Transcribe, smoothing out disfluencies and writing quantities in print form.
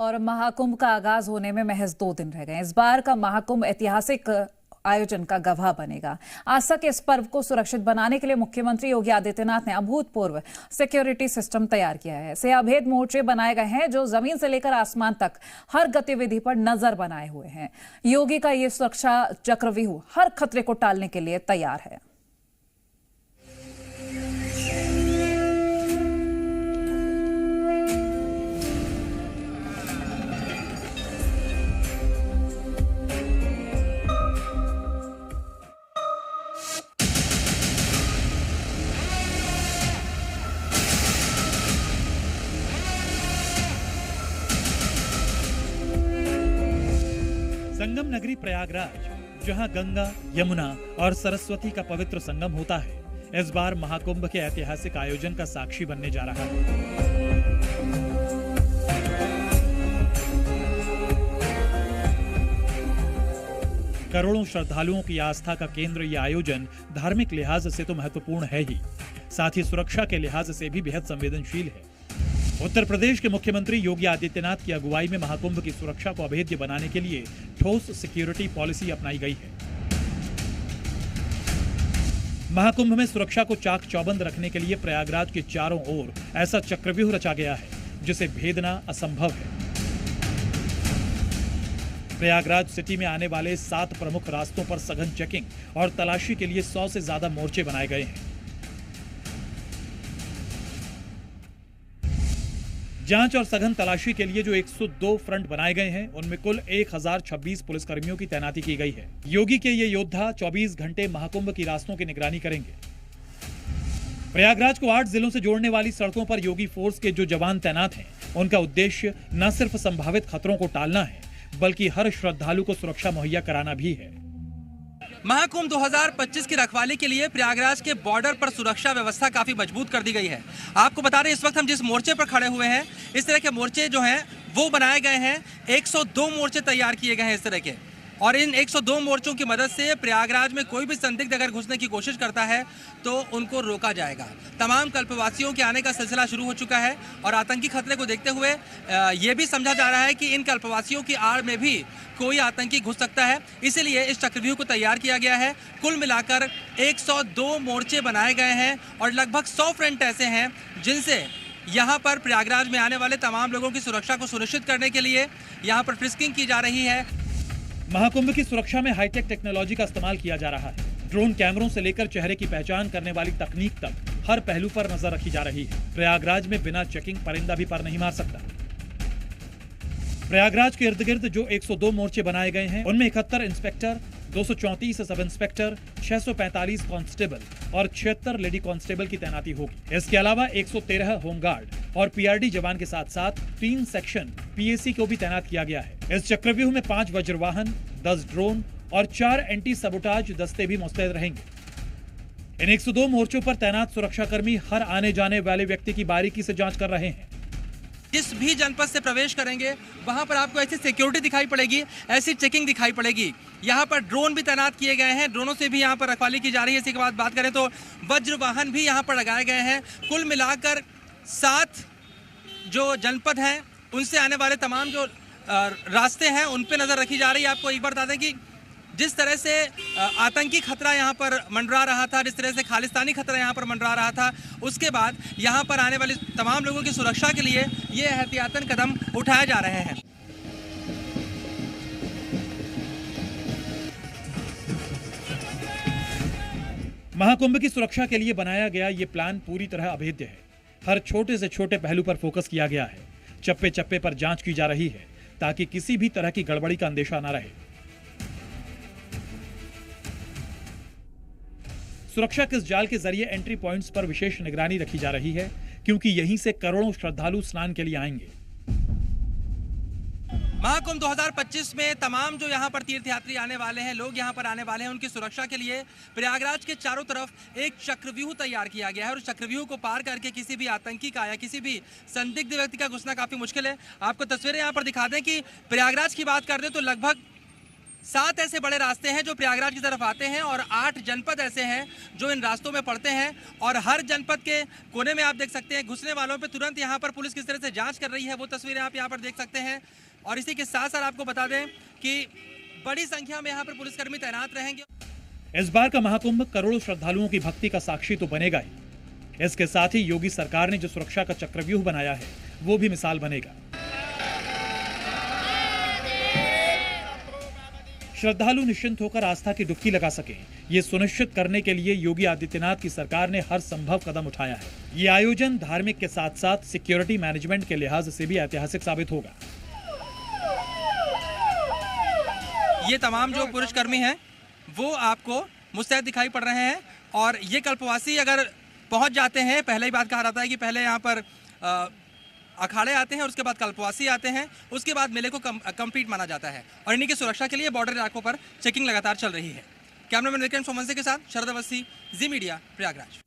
और महाकुंभ का आगाज होने में महज 2 दिन रह गए। इस बार का महाकुंभ ऐतिहासिक आयोजन का गवाह बनेगा। आज तक इस पर्व को सुरक्षित बनाने के लिए मुख्यमंत्री योगी आदित्यनाथ ने अभूतपूर्व सिक्योरिटी सिस्टम तैयार किया है। ऐसे अभेद मोर्चे बनाए गए हैं जो जमीन से लेकर आसमान तक हर गतिविधि पर नजर बनाए हुए हैं। योगी का ये सुरक्षा चक्रव्यूह हर खतरे को टालने के लिए तैयार है। संगम नगरी प्रयागराज, जहां गंगा, यमुना और सरस्वती का पवित्र संगम होता है, इस बार महाकुंभ के ऐतिहासिक आयोजन का साक्षी बनने जा रहा है। करोड़ों श्रद्धालुओं की आस्था का केंद्र यह आयोजन धार्मिक लिहाज से तो महत्वपूर्ण है ही, साथ ही सुरक्षा के लिहाज से भी बेहद संवेदनशील है। उत्तर प्रदेश के मुख्यमंत्री योगी आदित्यनाथ की अगुवाई में महाकुंभ की सुरक्षा को अभेद्य बनाने के लिए ठोस सिक्योरिटी पॉलिसी अपनाई गई है। महाकुंभ में सुरक्षा को चाक चौबंद रखने के लिए प्रयागराज के चारों ओर ऐसा चक्रव्यूह रचा गया है जिसे भेदना असंभव है। प्रयागराज सिटी में आने वाले 7 प्रमुख रास्तों पर सघन चेकिंग और तलाशी के लिए 100 से ज्यादा मोर्चे बनाए गए हैं। जांच और सघन तलाशी के लिए जो 102 फ्रंट बनाए गए हैं, उनमें कुल 1026 पुलिसकर्मियों की तैनाती की गई है। योगी के ये योद्धा 24 घंटे महाकुंभ की रास्तों की निगरानी करेंगे। प्रयागराज को 8 जिलों से जोड़ने वाली सड़कों पर योगी फोर्स के जो जवान तैनात हैं, उनका उद्देश्य न सिर्फ संभावित खतरों को टालना है, बल्कि हर श्रद्धालु को सुरक्षा मुहैया कराना भी है। महाकुंभ 2025 की रखवाली के लिए प्रयागराज के बॉर्डर पर सुरक्षा व्यवस्था काफी मजबूत कर दी गई है। आपको बता रहे इस वक्त हम जिस मोर्चे पर खड़े हुए हैं, इस तरह के मोर्चे जो हैं वो बनाए गए हैं। 102 मोर्चे तैयार किए गए हैं इस तरह के, और इन 102 मोर्चों की मदद से प्रयागराज में कोई भी संदिग्ध अगर घुसने की कोशिश करता है तो उनको रोका जाएगा। तमाम कल्पवासियों के आने का सिलसिला शुरू हो चुका है और आतंकी खतरे को देखते हुए ये भी समझा जा रहा है कि इन कल्पवासियों की आड़ में भी कोई आतंकी घुस सकता है, इसीलिए इस चक्रव्यूह को तैयार किया गया है। कुल मिलाकर 102 मोर्चे बनाए गए हैं और लगभग 100 फ्रंट ऐसे हैं जिनसे यहाँ पर प्रयागराज में आने वाले तमाम लोगों की सुरक्षा को सुनिश्चित करने के लिए यहाँ पर फ्रिस्किंग की जा रही है। महाकुंभ की सुरक्षा में हाईटेक टेक्नोलॉजी का इस्तेमाल किया जा रहा है। ड्रोन कैमरों से लेकर चेहरे की पहचान करने वाली तकनीक तक हर पहलू पर नजर रखी जा रही है। प्रयागराज में बिना चेकिंग परिंदा भी पर नहीं मार सकता। प्रयागराज के इर्द गिर्द जो 102 मोर्चे बनाए गए हैं, उनमें 71 इंस्पेक्टर, 234 सब इंस्पेक्टर, 645 कांस्टेबल और 76 लेडी कांस्टेबल की तैनाती होगी। इसके अलावा 113 होमगार्ड और पीआरडी जवान के साथ साथ 3 सेक्शन पीएसी को भी तैनात किया गया है। इस चक्रव्यूह में 5 वज्रवाहन, 10 ड्रोन और 4 एंटी सबोटाज दस्ते भी मुस्तैद रहेंगे। इन 102 मोर्चों पर तैनात सुरक्षाकर्मी हर आने जाने वाले व्यक्ति की बारीकी से जांच कर रहे हैं। जिस भी जनपद से प्रवेश करेंगे वहां पर आपको ऐसी सिक्योरिटी दिखाई पड़ेगी, ऐसी चेकिंग दिखाई पड़ेगी। यहाँ पर ड्रोन भी तैनात किए गए हैं, ड्रोनों से भी यहाँ पर रखवाली की जा रही है। इसी के बाद बात करें तो वज्र वाहन भी यहाँ पर लगाए गए हैं। कुल मिलाकर 7 जो जनपद हैं उनसे आने वाले तमाम जो रास्ते हैं उन पर नजर रखी जा रही है। आपको एक बार बता दें कि जिस तरह से आतंकी खतरा यहाँ पर मंडरा रहा था, जिस तरह से खालिस्तानी खतरा यहाँ पर मंडरा रहा था, उसके बाद यहाँ पर आने वाले तमाम लोगों की सुरक्षा के लिए ये एहतियातन कदम उठाए जा रहे हैं। महाकुंभ की सुरक्षा के लिए बनाया गया ये प्लान पूरी तरह अभेद्य है। हर छोटे से छोटे पहलू पर फोकस किया गया है। चप्पे चप्पे पर जांच की जा रही है ताकि किसी भी तरह की गड़बड़ी का अंदेशा न रहे। सुरक्षा किस जाल के जरिए एंट्री पॉइंट्स पर विशेष निगरानी रखी जा रही है, क्योंकि यहीं से करोड़ों श्रद्धालु स्नान के लिए आएंगे। महाकुंभ 2025 में तमाम जो यहाँ पर तीर्थयात्री आने वाले हैं, लोग यहाँ पर आने वाले हैं, उनकी सुरक्षा के लिए प्रयागराज के चारों तरफ एक चक्रव्यूह तैयार किया गया है और उस चक्रव्यूह को पार करके किसी भी आतंकी का या किसी भी संदिग्ध व्यक्ति का घुसना काफी मुश्किल है। आपको तस्वीरें यहाँ पर दिखा दें कि प्रयागराज की बात कर दें तो लगभग 7 ऐसे बड़े रास्ते हैं जो प्रयागराज की तरफ आते हैं और 8 जनपद ऐसे हैं जो इन रास्तों में पड़ते हैं और हर जनपद के कोने में आप देख सकते हैं घुसने वालों पे तुरंत यहाँ पर पुलिस किस तरह से जांच कर रही है, वो तस्वीरें आप यहाँ पर देख सकते हैं। और इसी के साथ साथ आपको बता दें कि बड़ी संख्या में यहाँ पर पुलिसकर्मी तैनात रहेंगे। इस बार का महाकुंभ करोड़ों श्रद्धालुओं की भक्ति का साक्षी तो बनेगा ही, इसके साथ ही योगी सरकार ने जो सुरक्षा का चक्रव्यूह बनाया है वो भी मिसाल बनेगा। श्रद्धालु निश्चिंत होकर आस्था की डुबकी लगा सके, ये सुनिश्चित करने के लिए योगी आदित्यनाथ की सरकार ने हर संभव कदम उठाया है। ये आयोजन धार्मिक के साथ साथ सिक्योरिटी मैनेजमेंट के लिहाज से भी ऐतिहासिक साबित होगा। ये तमाम जो पुलिसकर्मी हैं वो आपको मुस्तैद दिखाई पड़ रहे हैं और ये कल्पवासी अगर पहुंच जाते हैं, पहले ही बात कहा जाता है कि पहले यहाँ पर अखाड़े आते हैं और उसके बाद कल्पवासी आते हैं, उसके बाद मेले को कंप्लीट माना जाता है और इन्हीं की सुरक्षा के लिए बॉर्डर इलाकों पर चेकिंग लगातार चल रही है। कैमरामैन विक्रम सोमन के साथ शरद अवस्थी, जी मीडिया, प्रयागराज।